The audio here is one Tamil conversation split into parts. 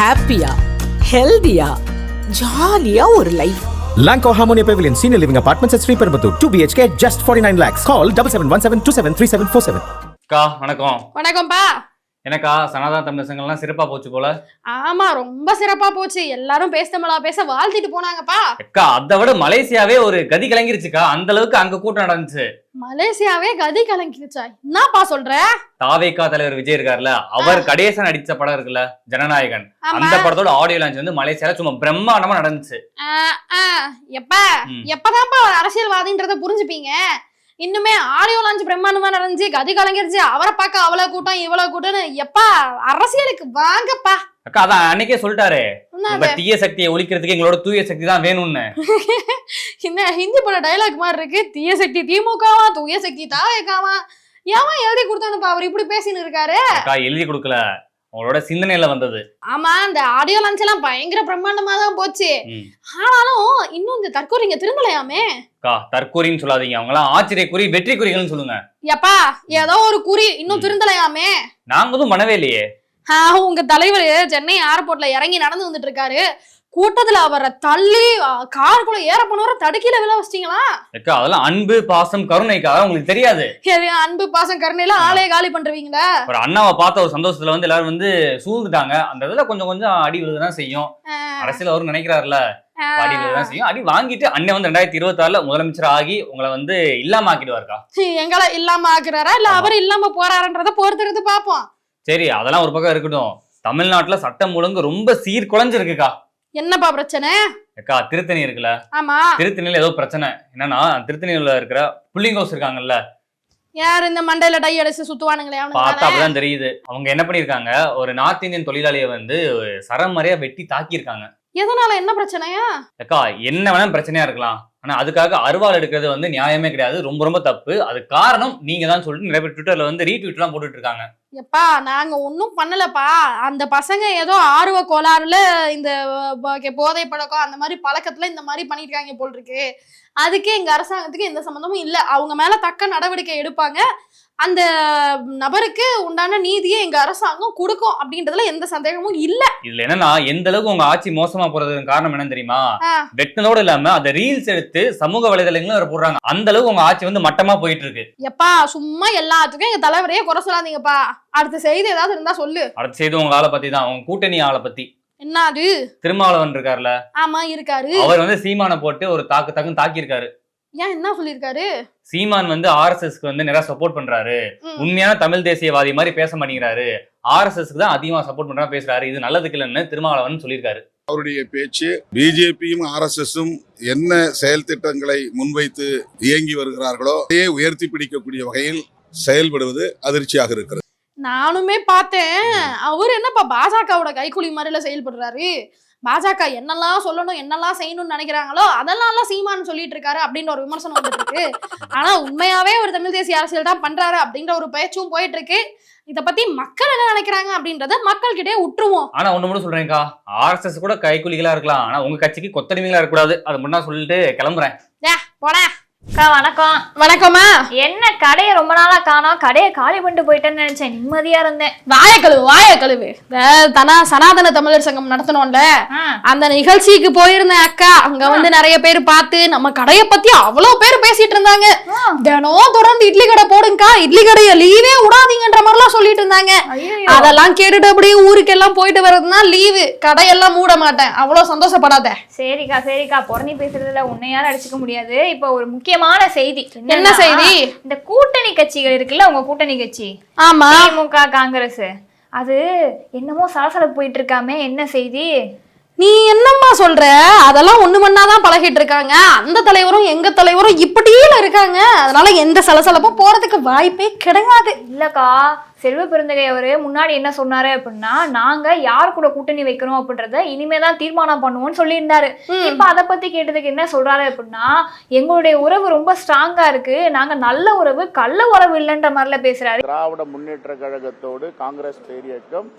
ஹாப்பியா ஹெல்தியா ஜாலியா ஒரு life. Lanco Harmonia Pavilion Senior Living Apartments at Sri Perambatoor 2 BHK just 49 lakhs. Call 7717273747. அக்கா வணக்கம். வணக்கம்ப்பா. எனக்கா சனாதன தமிழ் சங்கம்லாம் சிறப்பா போச்சு போல. ஆமா, ரொம்ப சிறப்பா போச்சு. எல்லாரும் பேச வாழ்த்திட்டு போனாங்கப்பா. அக்கா அதை விட மலேசியாவே ஒரு கதி கலங்கிருச்சுக்கா. அந்த அளவுக்கு அங்க கூட்டம் நடந்துச்சு. மலேசியாவே கதி கலங்கிருச்சா? என்னப்பா சொல்ற? தாவேகா தலைவர் விஜய் இருக்காருல்ல, அவர் கடைசா நடிச்ச படம் இருக்குல்ல ஜனநாயகன், அந்த படத்தோட ஆடியோ லான்ச் வந்து மலேசியால சும்மா பிரம்மாண்டமா நடந்துச்சு. எப்பதான்ப்பா அரசியல்வாதின்றத புரிஞ்சுப்பீங்க? இன்னுமே ஆடியோ லான்ச் பிரம்மாண்டமா நடந்துச்சு, கதி கலங்கிருச்சு, அவரை பார்க்க அவ்வளவு கூட்டம் இவ்வளவு கூட்டம்னு. எப்பா அரசியலுக்கு வாங்கப்பா. அக்கா அதான் அன்னைக்கே சொல்லிட்டாரு, உங்க தீய சக்தியை ஒழிக்கிறதுக்கு எங்களோட தூய சக்தி தான் வேணும்னு. என்ன ஹிந்தி பட டைலாக் மாதிரி இருக்கு. தீய சக்தி திமுகவா, தூய சக்தி தாவேகாவா? ஏன் எழுதி கொடுத்தானுப்பா அவர் இப்படி பேசின்னு இருக்காரு? அக்கா எழுதி கொடுக்கல, உங்களோட சிந்தனையில வந்தது. ஆமா, இந்த ஆடியோ லான்ச் எல்லாம் பயங்கர பிரம்மாண்டமா தான் போச்சு. ஆனாலும் இன்னும் இந்த தற்கொலைங்க திரும்பலையாமே. அக்கா தற்கொலைன்னு சொல்லாதீங்க, அவங்க எல்லாம் ஆச்சரிய குறி வெற்றி குறிகள்னு சொல்லுங்க. எப்பா ஏதோ ஒரு குறி இன்னும் திருந்தலையாமே. நாங்க எதுவும் பண்ணவே இல்லையே. உங்க தலைவர் சென்னை ஏர்போர்ட்ல இறங்கி நடந்து வந்துட்டு இருக்காரு. கூட்டத்துல அவரை தள்ளி காருக்குள்ள ஏற போனவரை தடுக்கில விழ வச்சிட்டீங்களா? அக்கா அதெல்லாம் அன்பு பாசம் கருணைக்கா, உங்களுக்கு தெரியாது. அன்பு பாசம் கருணையில ஆளைய காலி பண்றீங்களா? ஒரு அண்ணாவை பார்த்த ஒரு சந்தோஷத்துல வந்து எல்லாரும் வந்து சூழ்ந்துட்டாங்க. அந்த இதுல கொஞ்சம் கொஞ்சம் அடி விழுதான் செய்யும். அரசியல் அவரும் நினைக்கிறாருல, அடி விழுதான் செய்யும். அடி வாங்கிட்டு அண்ணன் வந்து 2026 முதலமைச்சர் ஆகி உங்களை வந்து இல்லாம ஆக்கிடுவாருக்கா. எங்களை இல்லாம ஆக்குறாரா இல்ல அவர் இல்லாம போறாருன்றத பொறுத்திருந்து பாப்போம். சரி, அதெல்லாம் ஒரு பக்கம் இருக்கட்டும். தமிழ்நாட்டுல சட்டம் ஒழுங்கு ரொம்ப சீர்குலைஞ்சிருக்குக்கா. என்னப்பா பிரச்சனை? அக்கா திருத்தணி இருக்குல்ல, ஆமா, திருத்தணியில ஏதோ பிரச்சனை. என்னன்னா திருத்தணியில இருக்கிற புல்லிங் ஹவுஸ் இருக்காங்கல்ல, யார் இந்த மண்டையில டை அடிச்சு சுத்துவானுங்களே, பார்த்தா அப்படிதான் தெரியுது. அவங்க என்ன பண்ணிருக்காங்க, ஒரு நார்த் இந்தியன் தொழிலாளியை வந்து சரமறையா வெட்டி தாக்கியிருக்காங்க. எதனால? என்ன பிரச்சனையா? அக்கா என்ன வேணாலும் பிரச்சனையா இருக்கலாம், ஆனா அதுக்காக அருவாள் எடுக்கிறது வந்து நியாயமே கிடையாது, ரொம்ப ரொம்ப தப்பு. அது காரணம் நீங்க தான் சொல்லிட்டு நிறைய பேர் ட்விட்டர்ல வந்து ரீட்வீட் எல்லாம் போட்டுட்டு இருக்காங்க. எப்பா நாங்க ஒன்னும் பண்ணலப்பா. அந்த பசங்க ஏதோ ஆர்வ கோளாறுல இந்த போதை பழக்கம் அந்த மாதிரி பழக்கத்துல இந்த மாதிரி பண்ணிருக்காங்க போல் இருக்கு. அதுக்கே எங்க அரசாங்கத்துக்கு எந்த சம்பந்தமும் இல்ல. அவங்க மேல தக்க நடவடிக்கை எடுப்பாங்க. அந்த நபருக்கு உண்டான நீதியை எங்க அரசாங்கம் கொடுக்கும் அப்படின்றதுல எந்த சந்தேகமும் இல்ல. இதுல என்னன்னா எந்த அளவுக்கு உங்க ஆட்சி மோசமா போறதுக்கு காரணம் என்னன்னு தெரியுமா? வெட்டினதோட இல்லாம அந்த ரீல்ஸ் எடுத்து சமூக வலைதளங்களும் போடுறாங்க. அந்த அளவுக்கு உங்க ஆட்சி வந்து மட்டமா போயிட்டு இருக்கு. எப்பா சும்மா எல்லாத்துக்கும் எங்க தலைவரையே குறை சொல்லாதீங்கப்பா. அடுத்த செய்தி ஏதாவது இருந்தா சொல்லு. அடுத்த செய்தி உங்க ஆளை பத்தி தான், உங்க கூட்டணி ஆளை பத்தி. என்ன அது? திருமாவளவன் இருக்காருல, ஆமா இருக்காரு. அவர் வந்து சீமானை போட்டு ஒரு தாக்கி இருக்காரு. ஏன் என்ன சொல்லிருக்காரு? சீமான் வந்து ஆர்எஸ்எஸ்க்கு வந்து நிறைய சப்போர்ட் பண்றாரு, உண்மையான தமிழ் தேசியவாதி மாதிரி பேச மாட்டேங்கிறாரு, ஆர்எஸ்எஸ்க்கு தான் அதிகமா சப்போர்ட் பண்றா பேசுறாரு, இது நல்லதுக்கு இல்லைன்னு திருமாவளவன் சொல்லியிருக்காரு. அவருடைய பேச்சு பிஜேபியும் ஆர்எஸ்எஸும் என்ன செயல் திட்டங்களை முன்வைத்து இயங்கி வருகிறார்களோ அதையே உயர்த்தி பிடிக்கக்கூடிய வகையில் செயல்படுவது அதிர்ச்சியாக இருக்கிறது. நானுமே பார்த்தேன். அவர் என்னப்பா பாஜகவோட கைக்கூலி மாதிரில செயல்படுறாரு. பாஜக என்னெல்லாம் சொல்லணும் என்னெல்லாம் செய்யணும்னு நினைக்கிறாங்களோ அதெல்லாம் சீமான்னு சொல்லிட்டு இருக்காரு அப்படின்னு ஒரு விமர்சனம் வந்துட்டு இருக்கு. ஆனா உண்மையாவே ஒரு தமிழ் தேசிய அரசியல் தான் பண்றாரு அப்படின்ற ஒரு பேச்சும் போயிட்டு இருக்கு. இத பத்தி மக்கள் என்ன நினைக்கிறாங்க அப்படின்றத மக்கள் கிட்டே விட்டுருவோம். ஆனா ஒண்ணு மட்டும் சொல்றேன்க்கா, ஆர்எஸ்எஸ் கூட கைக்கூலிகளா இருக்கலாம், ஆனா உங்க கட்சிக்கு கொத்தடிமைகளா இருக்கக்கூடாது. அது முன்னா சொல்லிட்டு கிளம்புறேன். போனே அக்கா வணக்கம். வணக்கம்மா. என்ன கடையை ரொம்ப நாளா காணோம், கடையை காலி பண்ணிட்டு போயிட்டேன்னு நினைச்சேன், நிம்மதியா இருந்தேன். வாய கழுவு. சனாதன தமிழர் சங்கம் நடத்தணும்ல, அந்த நிகழ்ச்சிக்கு போயிருந்தேன் அக்கா. அங்க வந்து நிறைய பேர் பார்த்து நம்ம கடையை பத்தி அவ்வளவு பேர் பேசிட்டு இருந்தாங்க. தினம் தொடர்ந்து இட்லி கடை போடுங்கக்கா, இட்லி கடையை லீவே விடாதீங்கன்ற மாதிரி எல்லாம் சொல்லிட்டு இருந்தாங்க. அதெல்லாம் கேட்டுட்டு அப்படியே ஊருக்கு எல்லாம் போயிட்டு வர்றதுனா லீவு, கடையெல்லாம் மூட மாட்டேன். அவ்வளவு சந்தோஷப்படாத. சரிக்கா பொறணி பேசுறதுல உன்னை யாரும் அடிச்சுக்க முடியாது. இப்ப ஒரு முக்கியமான செய்தி. என்ன செய்தி? இந்த கூட்டணி கட்சிகள் இருக்குல்ல, உங்க கூட்டணி கட்சி, ஆமா திமுக காங்கிரஸ், அது என்னமோ சலசலப்பு போயிட்டு இருக்காமே, என்ன செய்தி? நீ என்னம்மா சொல்ற? அதெல்லாம் ஒண்ணு மண்ணாதான் பழகிட்டு இருக்காங்க. அந்த தலைவரும் எங்க தலைவரும் இப்படியில இருக்காங்க. அதனால எந்த சலசலப்பும் போறதுக்கு வாய்ப்பே கிடையாது. இல்லக்கா, செல்வ பெருந்தகை அவரு முன்னாடி என்ன சொன்னாரு அப்படின்னா, நாங்க யார் கூட கூட்டணி வைக்கணும் அப்படின்றத இனிமேதான் தீர்மானம் பண்ணுவோம்னு சொல்லியிருந்தாரு. இப்ப அதை பத்தி கேட்டதுக்கு என்ன சொல்றாரு அப்படின்னா, எங்களுடைய உறவு ரொம்ப ஸ்ட்ராங்கா இருக்கு, நாங்க நல்ல உறவு கள்ள உறவு இல்லைன்ற மாதிரில பேசுறாரு. திராவிட முன்னேற்ற கழகத்தோடு காங்கிரஸ் பேரியக்கம்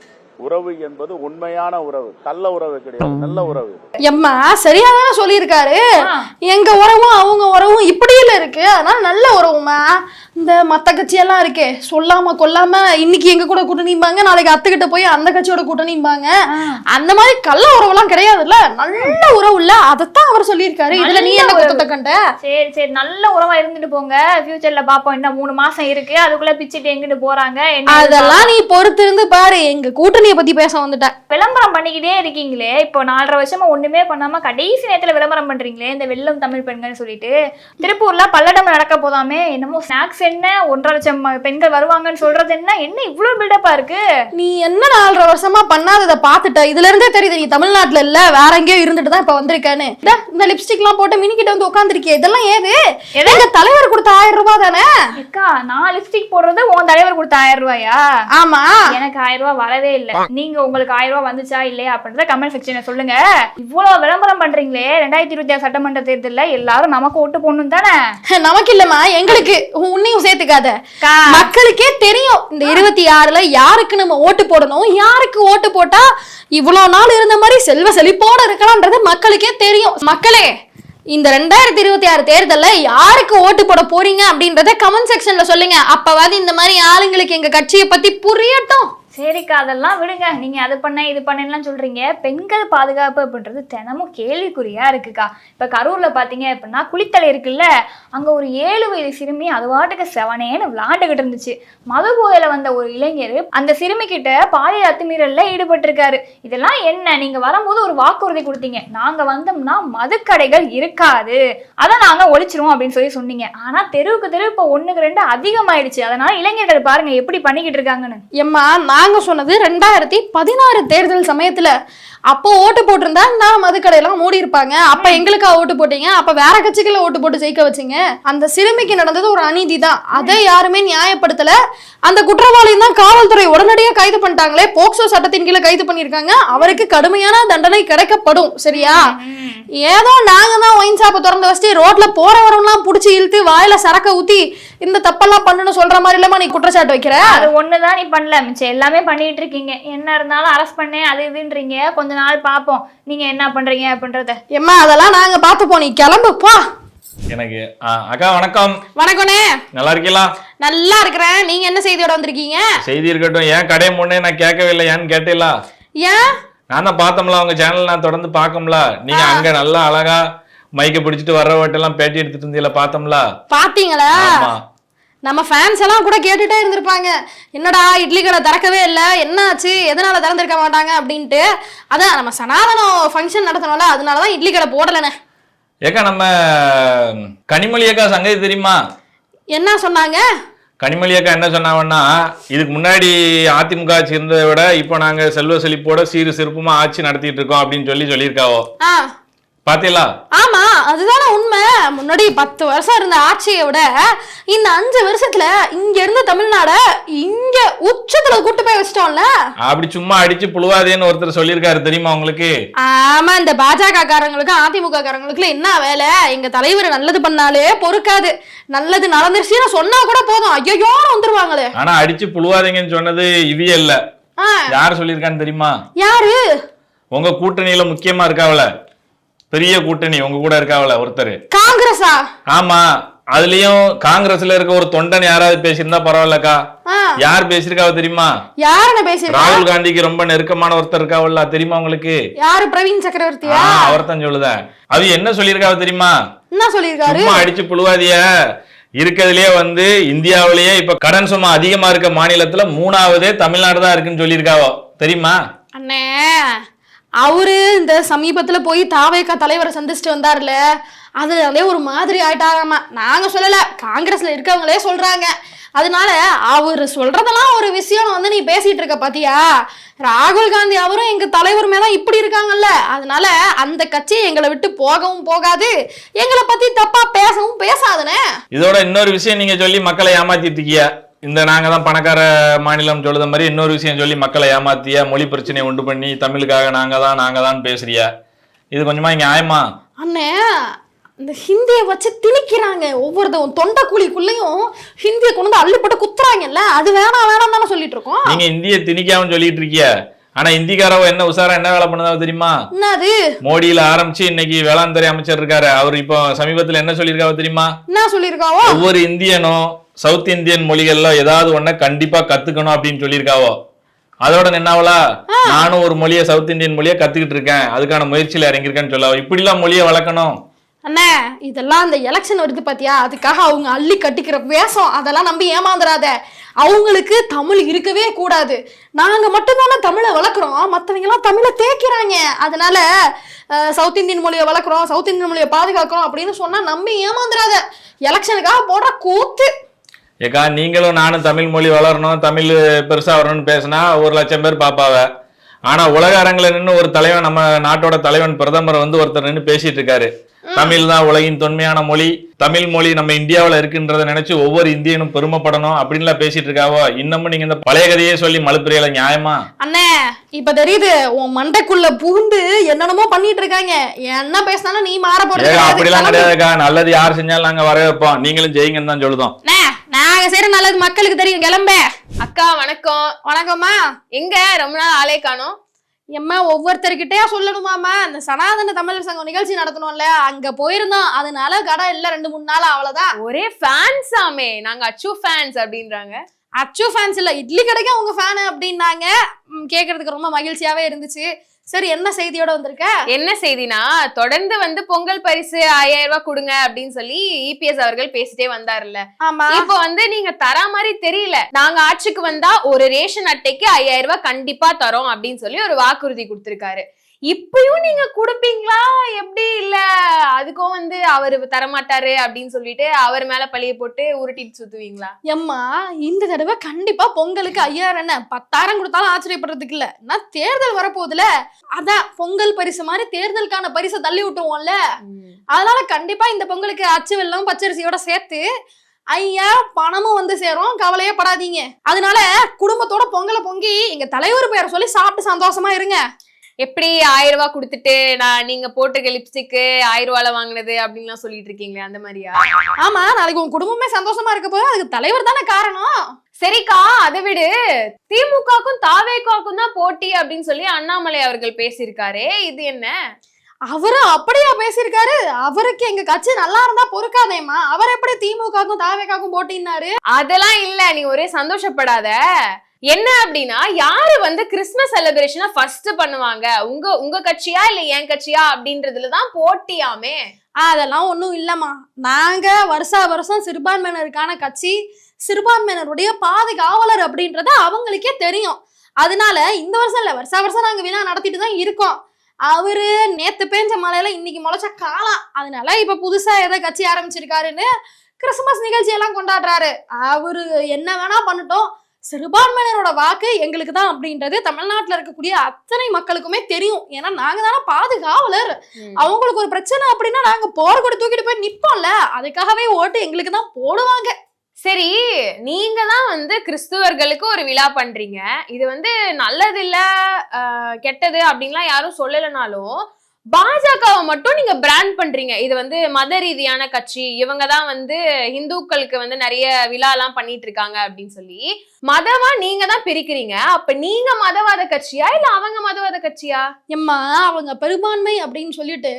உறவு என்பது உண்மையான உறவு, கள்ள உறவு கிடையாது, நல்ல உறவு. எம்மா சரியாதானே சொல்லியிருக்காரு. எங்க உறவும் அவங்க உறவும் இப்படி இல்ல இருக்கு, அதனால நல்ல உறவுமா. இந்த மத்த கட்சியெல்லாம் இருக்கே சொல்லாம கொல்லாம இன்னைக்கு எங்க கூட கூட்டணிம்பாங்க, நாளைக்கு அத்துக்கிட்ட போய் அந்த கட்சியோட கூட்டணிம்பாங்க. அந்த மாதிரி கள்ள உறவுலாம் கிடையாதுல்ல, நல்ல உறவு இல்ல, அதைத்தான் அவர் சொல்லியிருக்காரு. இதுல நீ என்ன குத்தத்தை கண்ட? சரி சரி, நல்ல உறவா இருந்துட்டு போங்க, ஃபியூச்சர்ல பாப்போம். இன்னும் 3 மாசம் இருக்கு, அதுக்குள்ள பிச்சுட்டு எங்கிட்டு போறாங்க. அதெல்லாம் நீ பொறுத்து இருந்து பாரு. எங்க கூட்டணியை பத்தி பேச வந்துட்டேன். விளம்பரம் பண்ணிக்கிட்டே இருக்கீங்களே, இப்போ 4.5 வருஷமா ஒண்ணுமே பண்ணாம கடைசி நேரத்துல விளம்பரம் பண்றீங்களே, இந்த வெள்ளம் தமிழ் பெண்கள் சொல்லிட்டு. திருப்பூர்ல பல்லடம் நடக்க போதாமே, என்னமோ ஸ்நாக்ஸ் என்ன 1.5 லட்சம் பெண்கள் வருவாங்கன்னு சொல்றது என்ன இவ்வளவு பில்டப்பா இருக்கு? நீ என்ன 4.5 வருஷமா பண்ணாததை பாத்துட்ட. இதுல இருந்தே தெரியுது நீ தமிழ்நாட்டுல இல்ல வேற எங்கேயோ இருந்துட்டு தான் இப்ப வந்திருக்கேன்னு. இந்த லிப்ஸ்டிக் எல்லாம் போட்டு மினிக்கிட்ட வந்து உட்காந்துருக்கே, இதெல்லாம் ஏது? எங்க தலைவர் கொடுத்த 1000 ரூபாய் தானே? அக்கா, நான் லிப்ஸ்டிக் போடுறது உன் தலைவர் கொடுத்த 1000 ரூபாயா? ஆமா, எனக்கு 1000 ரூபாய் வரவே இல்ல. நீங்க உங்களுக்கு 1000 ரூபாய் வந்துச்சா இல்லையா அப்படின்றத கமெண்ட் செக்ஷன்ல சொல்லுங்க. இவ்வளவு விளம்பரம் பண்றீங்களே, 2026 சட்டமன்ற தேர்தல்ல எல்லாரும் நமக்கு ஓட்டு போடணும் தானே? நமக்கு இல்லம்மா, எங்களுக்கு. உன்னையும் சேர்த்துக்காத. மக்களுக்கே தெரியும் இந்த 26ல யாருக்கு நம்ம ஓட்டு போடணும், யாருக்கு ஓட்டு போட்டா இவ்வளவு நாள் இருந்த மாதிரி செல்வ செழிப்போட இருக்கலாம்ன்றது மக்களுக்கே தெரியும். மக்களே, இந்த 2026 தேர்தல்ல யாருக்கு ஓட்டு போட போறீங்க அப்படின்றத கமெண்ட் செக்ஷன்ல சொல்லுங்க. அப்பவாது இந்த மாதிரி ஆளுங்களுக்கு எங்க கட்சியை பத்தி புரியட்டும். சரிக்கா, அதெல்லாம் விடுங்க. நீங்க அது பண்ண இது பண்ணலாம் சொல்றீங்க. பெண்கள் பாதுகாப்பு அப்படின்றது தினமும் கேள்விக்குறியா இருக்குக்கா. இப்ப கரூர்ல பாத்தீங்க அப்படின்னா குளித்தலை இருக்குல்ல, அங்க ஒரு 7 வயது சிறுமி அது வாட்டுக்கு செவனேன்னு விளையாண்டுகிட்டு இருந்துச்சு. மது போதையில வந்த ஒரு இளைஞர் அந்த சிறுமி கிட்ட பாலியல் அத்துமீறல்ல ஈடுபட்டிருக்காரு. இதெல்லாம் என்ன? நீங்க வரும்போது ஒரு வாக்குறுதி கொடுத்தீங்க, நாங்க வந்தோம்னா மதுக்கடைகள் இருக்காது, அதை நாங்க ஒழிச்சிருவோம் அப்படின்னு சொன்னீங்க. ஆனா தெருவுக்கு தெரு இப்ப 1க்கு 2 அதிகமாயிடுச்சு. அதனால இளைஞர்கள் பாருங்க எப்படி பண்ணிக்கிட்டு இருக்காங்கன்னு. எம்மா, நாங்க சொன்னது 2016 தேர்தல் சமயத்துல. அப்போ ஓட்டு போட்டிருந்தா நான் மதுக்கடையெல்லாம் மூடி இருப்பாங்க. அப்ப எங்களுக்கா ஓட்டு போட்டீங்க? அப்ப வேற கட்சிகளை ஓட்டு போட்டு ஜெயிக்க வச்சீங்க. அந்த சிறுமிக்கு நடந்தது ஒரு அநீதி தான், அதை யாருமே நியாயப்படுத்தல. அந்த குற்றவாளியும் தான் காவல்துறை உடனடியாக கைது பண்ணிட்டாங்களே, போக்சோ சட்டத்தின் கீழே கைது பண்ணிருக்காங்க. அவருக்கு கடுமையான தண்டனை கிடைக்கப்படும். சரியா? ஏதோ நாங்க தான் ஒயின் ஷாப்பை திறந்து வச்சுட்டு ரோட்ல போறவரெல்லாம் புடிச்சு இழுத்து வாயில சரக்க ஊத்தி இந்த தப்பெல்லாம் பண்ணுன்னு சொல்ற மாதிரி இல்லாம நீ குற்றச்சாட்டு வைக்கிற? அது ஒண்ணுதான் நீ பண்ணல, மிச்சம் எல்லாமே பண்ணிட்டு இருக்கீங்க. என்ன இருந்தாலும் அரெஸ்ட் பண்ணேன் அது இதுன்றீங்க. கொஞ்ச நாள் பாப்போம் நீங்க என்ன பண்றீங்க அப்படின்றத. எம்மா, அதெல்லாம் நாங்க பாத்துப்போம், நீ கிளம்பு போ. எனக்கு அக்கா வணக்கம். வணக்கம்ண்ணே. நல்லா இருக்கீங்களா? நல்லா இருக்கிறேன். நீங்க என்ன செய்தியோட வந்திருக்கீங்க? செய்தி இருக்கட்டும், ஏன் கடை முன்னே நான் கேட்கவே இல்லை, ஏன்னு கேட்டீங்களா? ஏன்? நான் தான் பார்த்தோம்ல, உங்க சேனல் நான் தொடர்ந்து பார்க்கோம்ல. நீங்க அங்க நல்லா அழகா மைக்க பிடிச்சிட்டு வர்றவட்டெல்லாம் பேட்டி எடுத்துட்டு இருந்தீங்களா, பார்த்தோம்ல. பாத்தீங்களா? நம்ம ஃபேன்ஸ் எல்லாம் கூட கேட்டுட்டே இருந்திருப்பாங்க, என்னடா இட்லி கடை திறக்கவே இல்லை, என்னாச்சு, எதனால திறந்திருக்க மாட்டாங்க அப்படின்ட்டு. அதான் நம்ம சனாதனம் ஃபங்க்ஷன் நடத்தணும்ல, அதனாலதான் இட்லி கடை போடலண்ணே. ஏக்கா, நம்ம கனிமொழி அக்கா சங்கதி தெரியுமா? என்ன சொன்னாங்க? கனிமொழி அக்கா என்ன சொன்னாங்கன்னா, இதுக்கு முன்னாடி அதிமுக ஆட்சி இருந்ததை விட இப்போ நாங்க செல்வ செழிப்போட சீரு சிறப்புமா ஆட்சி நடத்திட்டு இருக்கோம் அப்படின்னு சொல்லியிருக்காவோ. பாத்தீங்களா? ஆமா, அதுதானே உண்மை. முன்னாடி 10 வருஷம் இருந்த ஆட்சியை விட இந்த 5 வருஷத்துல இங்க இருந்த தமிழ்நாட இங்க உச்சத்துல கூட்டு போய் வச்சிட்டோம்ல. அப்படி சும்மா அடிச்சு புழுவாதேன்னு ஒருத்தர் சொல்லியிருக்காரு, தெரியுமா உங்களுக்கு? ஆமா, இந்த பாஜக காரங்களுக்கும் அதிமுக காரங்களுக்குள்ள என்ன வேலை? எங்க தலைவர் நல்லது பண்ணாலே பொறுக்காது, நல்லது நடந்துருச்சுன்னு சொன்னா கூட போதும், ஐயோ வந்துருவாங்களே. ஆனா அடிச்சு புழுவாதீங்கன்னு சொன்னது இது இல்ல. யாரு சொல்லியிருக்கான்னு தெரியுமா? யாரு? உங்க கூட்டணியில முக்கியமா இருக்காவல, பெரிய கூட்டணி உங்க கூட இருக்காவல ஒருத்தர். காங்கிரஸா? ஆமா, அதுலயும் காங்கிரஸ்ல இருக்க ஒரு தொண்டன் யாராவது பேசியிருந்தா பரவாயில்லக்கா. யார் பேசிருக்காவ தெரியுமா? யாருன்னு பேசிருக்கா? ராகுல் காந்திக்கு ரொம்ப நெருக்கமான ஒருத்தர் இருக்காவல்ல, தெரியுமா உங்களுக்கு? யாரு? பிரவீன் சக்கரவர்த்தியா? அவர்தான் சொல்லுதேன். அது என்ன சொல்லியிருக்காவ தெரியுமா? என்ன சொல்லியிருக்காரு? சும்மா அடிச்சு புழுவாதிய, இருக்கிறதுலயே இந்தியாவிலேயே இப்ப கடன் சும்மா அதிகமா இருக்க மாநிலத்துல 3வது தமிழ்நாடு தான் இருக்குன்னு சொல்லியிருக்காவோ, தெரியுமா? அண்ணே, அவரு இந்த சமீபத்துல போய் தாவேகா தலைவரை சந்திச்சுட்டு வந்தாருல, அதுல ஒரு மாதிரி ஆயிட்டாராமா. நாங்க சொல்லல, காங்கிரஸ்ல இருக்கவங்களே சொல்றாங்க. அதனால அவரு சொல்றதெல்லாம் ஒரு விஷயம் நீ பேசிட்டு இருக்க பாத்தியா? ராகுல் காந்தி அவரும் எங்க தலைவர் மேல இப்படி இருக்காங்கல்ல, அதனால அந்த கட்சி எங்களை விட்டு போகவும் போகாது, எங்களை பத்தி தப்பா பேசவும் பேசாதுனே. இதோட இன்னொரு விஷயம் நீங்க சொல்லி மக்களை ஏமாத்திட்டு இருக்கியா. இந்த நாங்க தான் பணக்கார மாநிலம் சொல்லுத மாதிரி இன்னொரு விஷயம் சொல்லி மக்களை ஏமாத்தியா, மொழி பிரச்சனையை உண்டு பண்ணி தமிழுக்காக நாங்க தான் பேசுறியா. இது கொஞ்சமா நியாயமா? அண்ணே, இந்த ஹிந்தியை வச்சு திணிக்கிறாங்க. ஒவ்வொருத்தவங்க தொண்டை குழிக்குள்ளேயும் ஹிந்தியை கொண்டு வந்து அள்ளி போட்டு குத்துறாங்கல்ல, அது வேணாம் தானே சொல்லிட்டு இருக்கோம். நீங்க இந்திய திணிக்காம சொல்லிட்டு இருக்கிய, ஆனா இந்திக்காரவ என்ன உசாரா என்ன வேலை பண்ணதா தெரியுமா? என்னது? மோடியில ஆரம்பிச்சு இன்னைக்கு வேளாண் துறை அமைச்சர் இருக்காரு, அவர் இப்போ சமீபத்துல என்ன சொல்லியிருக்காவோ தெரியுமா? என்ன சொல்லியிருக்காவோ? ஒவ்வொரு இந்தியனும் சவுத் இந்தியன் மொழிகள்ல ஏதாவது ஒன்ன கண்டிப்பா கத்துக்கணும் அப்படின்னு சொல்லியிருக்காவோ. அதோட நின்னாவளா, நானும் ஒரு மொழியை சவுத் இந்தியன் மொழியை கத்துக்கிட்டு இருக்கேன், அதுக்கான முயற்சியில இறங்கியிருக்கேன்னு சொல்லாவோ. இப்படி எல்லாம் மொழியை வளர்க்கணும் அண்ணே. இதெல்லாம் அந்த எலெக்ஷன் வருது பாத்தியா, அதுக்காக அவங்க அள்ளி கட்டிக்கிற வேஷம், அதெல்லாம் நம்பி ஏமாந்துடாத. அவங்களுக்கு தமிழ் இருக்கவே கூடாது. நாங்க மட்டும்தானே தமிழை வளர்க்குறோம், மற்றவங்க எல்லாம் தமிழை தேய்க்கிறாங்க. அதனால சவுத் இந்தியன் மொழியை வளர்க்குறோம், சவுத் இந்தியன் மொழியை பாதுகாக்கிறோம் அப்படின்னு சொன்னா நம்பி ஏமாந்துடாத. எலெக்ஷனுக்காக போடுற கூத்து. ஏக்கா, நீங்களும் நானும் தமிழ் மொழி வளரணும், தமிழ் பெருசா வரணும்னு பேசினா 1,00,000 பேர் பாப்பாவ. ஆனா உலக அரங்குல நின்று ஒரு தலைவன், நம்ம நாட்டோட தலைவன் பிரதமர் வந்து ஒருத்தர் நின்று பேசிட்டு இருக்காரு, தமிழ் தான் உலகின் தொன்மையான மொழி, தமிழ் மொழி நம்ம இந்தியாவில இருக்குன்றத நினைச்சு ஒவ்வொரு இந்தியனும் பெருமைப்படணும் அப்படின்லாம் பேசிட்டு இருக்காவோ. இன்னமும் நீங்க இந்த பழைய கதையே சொல்லி மலுப்பிரியல நியாயமா? அண்ணே இப்ப தெரியுது, உன் மண்டைக்குள்ள பூந்து என்னென்னமோ பண்ணிட்டு இருக்காங்க. என்ன பேசினாலும் நீ மாற போறது அப்படிலாம் கிடையாதுக்கா. நல்லது யார் செஞ்சாலும் நாங்க வர வைப்போம், நீங்களும் ஜெயிங்கன்னு தான் சொல்லுதோம். நாங்க செய்யற நல்லது மக்களுக்கு தெரியும். கிளம்ப. அக்கா வணக்கம். வணக்கம்மா. எங்க ரொம்ப நாள் ஆளே காணோம்? எம்மா ஒவ்வொருத்தர்கிட்டயா சொல்லணுமாமா? அந்த சனாதன தமிழர் சங்கம் நிகழ்ச்சி நடத்தணும்ல, அங்க போயிருந்தோம். அதனால கடை இல்ல 2-3 நாள், அவ்வளவுதான். ஒரே ஃபேன்ஸ் ஆமே, நாங்க அச்சு ஃபேன்ஸ் அப்படின்றாங்க. அச்சு ஃபேன்ஸ் இல்ல, இட்லி கடைக்கு அவங்க ஃபேனு அப்படின்னாங்க. கேட்கறதுக்கு ரொம்ப மகிழ்ச்சியாவே இருந்துச்சு. சரி, என்ன செய்தியோட வந்திருக்க? என்ன செய்தினா, தொடர்ந்து வந்து பொங்கல் பரிசு 5000 ரூபாய் கொடுங்க அப்படின்னு சொல்லி இபிஎஸ் அவர்கள் பேசிட்டே வந்தாருல்ல. ஆமா. இப்போ வந்து நீங்க தர மாதிரி தெரியல. நாங்க ஆட்சிக்கு வந்தா ஒரு ரேஷன் அட்டைக்கு 5000 ரூபாய் கண்டிப்பா தரோம் அப்படின்னு சொல்லி ஒரு வாக்குறுதி கொடுத்திருக்காரு. இப்பயும் நீங்க கொடுப்பீங்களா? எப்படி இல்ல அதுக்கும் வந்து அவரு தரமாட்டாரு அப்படின்னு சொல்லிட்டு அவர் மேல பழிய போட்டு உருட்டிட்டு சுத்துவீங்களா? எம்மா, இந்த தடவை கண்டிப்பா பொங்கலுக்கு 5000 என்ன 10,000 கொடுத்தாலும் ஆச்சரியப்படுறதுக்கு இல்ல. நான் தேர்தல் வரப்போகுதுல, அதான் பொங்கல் பரிசு மாதிரி தேர்தலுக்கான பரிசை தள்ளி விட்டுருவோம்ல. அதனால கண்டிப்பா இந்த பொங்கலுக்கு அச்சு வெல்லம் பச்சரிசியோட சேர்த்து 5000 பணமும் வந்து சேரும், கவலையே படாதீங்க. அதனால குடும்பத்தோட பொங்கலை பொங்கி எங்க தலைவர் பேரை சொல்லி சாப்பிட்டு சந்தோஷமா இருங்க. எப்படி 1000 ரூபாய் கொடுத்துட்டு நீங்க போட்டுக்க லிப்ஸ்டிக்கு 1000 ரூபாய்ல வாங்கினது அப்படின்லாம் சொல்லிட்டு இருக்கீங்களே, அந்த மாதிரியா? ஆமா, நாளைக்கு உங்க குடும்பமே சந்தோஷமா இருக்க போது அதுக்கு தலைவர் தானே காரணம். சரிக்கா, அதை விடு. திமுகவுக்கும் தாவேக்காவுக்கும் தான் போட்டி அப்படின்னு சொல்லி அண்ணாமலை அவர்கள் பேசியிருக்காரு, இது என்ன? அவரு அப்படியா பேசியிருக்காரு? அவருக்கு எங்க கட்சி நல்லா இருந்தா பொறுக்காதேம்மா. அவர் எப்படி திமுகவுக்கும் தாவேக்காவுக்கும் போட்டின்னாரு? அதெல்லாம் இல்ல, நீ ஒரே சந்தோஷப்படாத. என்ன அப்படின்னா, யாரு வந்து கிறிஸ்துமஸ் செலிப்ரேஷனை ஃபர்ஸ்ட் பண்ணுவாங்க, உங்க கட்சியா இல்ல என் கட்சியா அப்படின்றதுலதான் போட்டியாமே. அதெல்லாம் ஒண்ணும் இல்லம்மா. நாங்க வருஷா வருஷம் சிறுபான்மையினருக்கான கட்சி, சிறுபான்மையினருடைய பாதுகாவலர் அப்படின்றது அவங்களுக்கே தெரியும். அதனால இந்த வருஷம் இல்ல, வருஷா வருஷம் நாங்க விழா நடத்திட்டு தான் இருக்கோம். அவரு நேத்து பேஞ்ச மழையில இன்னைக்கு முளைச்ச காலம். அதனால இப்ப புதுசா ஏதோ கட்சி ஆரம்பிச்சிருக்காருன்னு கிறிஸ்துமஸ் நிகழ்ச்சி எல்லாம் கொண்டாடுறாரு. அவரு என்ன வேணா பண்ணட்டும், சிறுபான்மையினரோட வாக்கு எங்களுக்கு தான் அப்படின்றது தமிழ்நாட்டுல இருக்கக்கூடிய அத்தனை மக்களுக்குமே தெரியும். ஏன்னா நாங்க தானே பாதுகாவலர். அவங்களுக்கு ஒரு பிரச்சனை அப்படின்னா நாங்க போர் கூட தூக்கிட்டு போய் நிப்போம்ல, அதுக்காகவே ஓட்டு எங்களுக்கு தான் போடுவாங்க. சரி, நீங்க தான் வந்து கிறிஸ்துவர்களுக்கு ஒரு விழா பண்றீங்க. இது வந்து நல்லது இல்ல கெட்டது அப்படின்லாம் யாரும் சொல்லலைனாலும் பாஜகவை மட்டும் நீங்க பிராண்ட் பண்றீங்க. இது வந்து மத ரீதியான கட்சி, இவங்க தான் வந்து இந்துக்களுக்கு வந்து நிறைய விழா எல்லாம் பண்ணிட்டு இருக்காங்க அப்படின்னு சொல்லி மதமா நீங்க தான் பிரிக்கிறீங்க. அப்ப நீங்க மதவாத கட்சியா இல்ல அவங்க மதவாத கட்சியா? எம்மா, அவங்க பெரும்பான்மை அப்படின்னு சொல்லிட்டு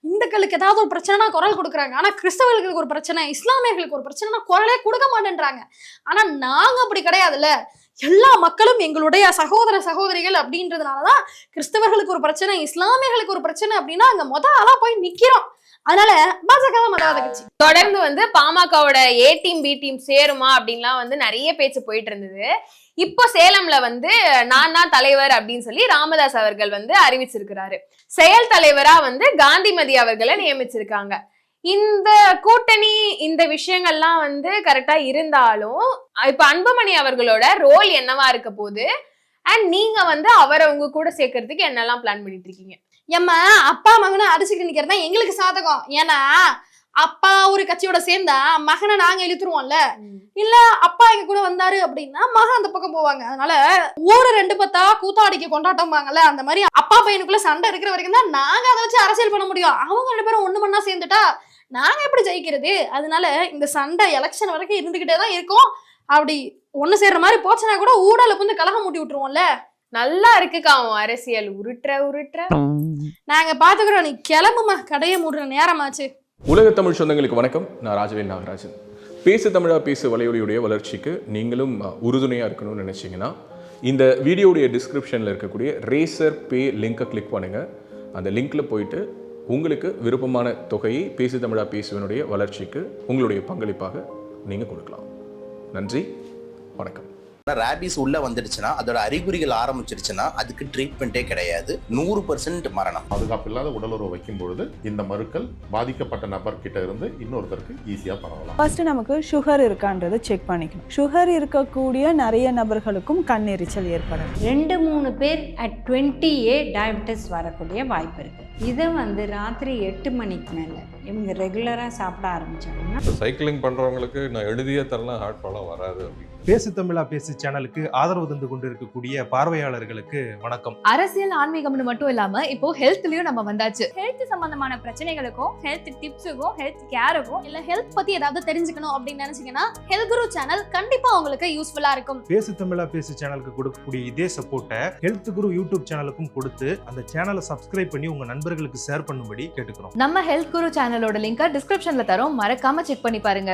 இந்துக்களுக்கு ஏதாவது ஒரு பிரச்சனைனா குரல் கொடுக்குறாங்க. ஆனா கிறிஸ்தவர்களுக்கு ஒரு பிரச்சனை, இஸ்லாமியர்களுக்கு ஒரு பிரச்சனைனா குரலே கொடுக்க மாட்டேன்றாங்க. ஆனா நாங்க அப்படி கிடையாதுல்ல. எல்லா மக்களும் எங்களுடைய சகோதர சகோதரிகள் அப்படின்றதுனாலதான் கிறிஸ்தவர்களுக்கு ஒரு பிரச்சனை, இஸ்லாமியர்களுக்கு ஒரு பிரச்சனை அப்படின்னா அங்க ஆளா போய் நிக்கிறோம். அதனால பாஜக தான் மதவாத கட்சி. தொடர்ந்து வந்து பாமகவோட ஏ டீம் பி டீம் சேருமா அப்படின்லாம் வந்து நிறைய பேச்சு போயிட்டு இருந்தது. இப்போ சேலம்ல வந்து நான் தான் தலைவர் அப்படின்னு சொல்லி ராமதாஸ் அவர்கள் வந்து அறிவிச்சிருக்கிறாரு. செயல் தலைவரா வந்து காந்திமதி அவர்களை நியமிச்சிருக்காங்க. இந்த கூட்டணி இந்த விஷயங்கள்லாம் வந்து கரெக்டா இருந்தாலும் இப்ப அன்புமணி அவர்களோட ரோல் என்னவா இருக்க போகுது, அண்ட் நீங்க வந்து அவரை உங்க கூட சேர்க்கறதுக்கு என்னெல்லாம் பிளான் பண்ணிட்டு இருக்கீங்க? ஏம்மா, அப்பா மகனை அடிச்சுக்கிட்டு நிக்கிறது தான் எங்களுக்கு சாதகம். ஏன்னா அப்பா ஒரு கட்சியோட சேர்ந்தா மகனை நாங்க இழுத்துருவோம்ல. இல்ல அப்பா எங்க கூட வந்தாரு அப்படின்னா மகன் அந்த பக்கம் போவாங்க. அதனால ஊரு 2 பத்தா கூத்தாடிக்கு கொண்டாட்டம்பாங்கல்ல, அந்த மாதிரி அப்பா பையனுக்குள்ள சண்டை இருக்கிற வரைக்கும் தான் நாங்க அதை வச்சு அரசியல் பண்ண முடியும். அவங்க 2 பேரும் ஒண்ணு மண்ணா சேர்ந்துட்டா நாங்க எப்படி ஜெயிக்கிறது? அதனால இந்த சண்டை எலெக்ஷன் வரைக்கும் இருந்துகிட்டே தான் இருக்கும். அப்படி ஒண்ணு சேர்ற மாதிரி போச்சுன்னா கூட ஊடால வந்து கலகம் மூட்டி விட்டுருவோம்ல. நல்லா இருக்குக்கா உன் அரசியல், உருட்டுற. நாங்க பாத்துக்கிறோம், நீ கிளம்புமா, கடையை மூடுற நேரமாச்சு. உலக தமிழ் சொந்தங்களுக்கு வணக்கம். நான் ராஜவேல் நாகராஜன். பேசு தமிழா பேசு வலையொலியுடைய வளர்ச்சிக்கு நீங்களும் உறுதுணையாக இருக்கணும்னு நினச்சிங்கன்னா இந்த வீடியோடைய டிஸ்கிரிப்ஷனில் இருக்கக்கூடிய ரேசர் பே லிங்கை கிளிக் பண்ணுங்கள். அந்த லிங்க்கில் போயிட்டு உங்களுக்கு விருப்பமான தொகையை பேசு தமிழா பேசுவனுடைய வளர்ச்சிக்கு உங்களுடைய பங்களிப்பாக நீங்கள் கொடுக்கலாம். நன்றி, வணக்கம். ராபிஸ் உள்ள வந்துடுச்சுன்னா, அதோட அறிகுறிகள் ஆரம்பிச்சிருச்சுன்னா அதுக்கு ட்ரீட்மெண்ட்டே கிடையாது. 100% மரணம். பாதுகாப்பு இல்லாத உடலுறவு வைக்கும் பொழுது இந்த மருக்கள் பாதிக்கப்பட்ட நபர் கிட்ட இருந்து இன்னொருத்தருக்கு ஈஸியா பரவலாம். ஃபர்ஸ்ட் நமக்கு சுகர் இருக்கான்றதை செக் பண்ணிக்கணும். சுகர் இருக்கக்கூடிய நிறைய நபர்களுக்கும் கண்ணெரிச்சல் ஏற்படும். 2-3 பேர் at 20A டயபெட்டிஸ் வரக்கூடிய வாய்ப்பு இருக்கு. இதை ராத்திரி 8 மணிக்கு மேல இவங்க ரெகுலரா சாப்பிட ஆரம்பிச்சாங்கன்னா, சைக்கிளிங் பண்றவங்களுக்கு நான் எழுதியே தரலாம், ஹார்ட் ப்ராப்ளம் வராது. பேசு தமிழா பேசு சேனலுக்கு ஆதரவு தந்து கொண்டிருக்கக்கூடிய பார்வையாளர்களுக்கு வணக்கம். அரசியல் ஆன்மீகம்னு மட்டும் இல்லாம இப்போ ஹெல்த்லயும் நம்ம வந்தாச்சு. ஹெல்த் சம்பந்தமான பிரச்சனைகளுக்கும், ஹெல்த் டிப்ஸுக்கும், ஹெல்த் கேருக்கும், இல்ல ஹெல்த் பத்தி ஏதாவது தெரிஞ்சுக்கணும் அப்படின்னு நினைச்சீங்கன்னா ஹெல்த் குரு சேனல் கண்டிப்பா உங்களுக்கு யூஸ்ஃபுல்லா இருக்கும். பேசு தமிழா பேசு சேனலுக்கு கொடுக்கக்கூடிய இதே சப்போர்ட்டை ஹெல்த் குரு யூடியூப் சேனலுக்கும் கொடுத்து அந்த சேனலை சப்ஸ்கிரைப் பண்ணி உங்க நண்பர்களுக்கு ஷேர் பண்ணும்படி கேட்டுக்கிறோம். நம்ம ஹெல்த் குரு சேனலோட லிங்கை டிஸ்கிரிப்ஷன்ல தரோம், மறக்காம செக் பண்ணி பாருங்க.